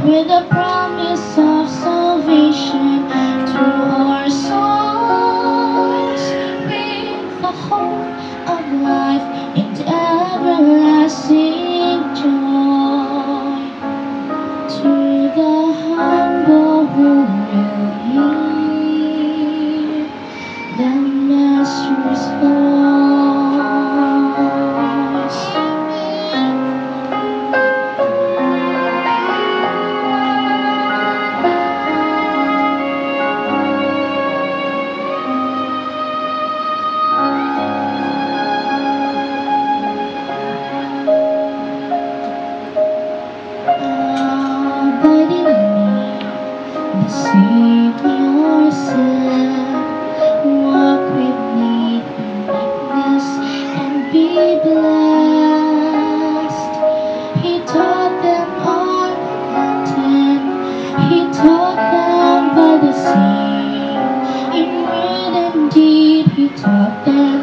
with the promise of salvation through our souls, with the hope of life and everlasting joy. To the humble who will hear the Master's voice. Abide in me, the Savior said, walk with me in meekness and be blessed. He taught them on the mountain, he taught them by the sea. In word and deed he taught them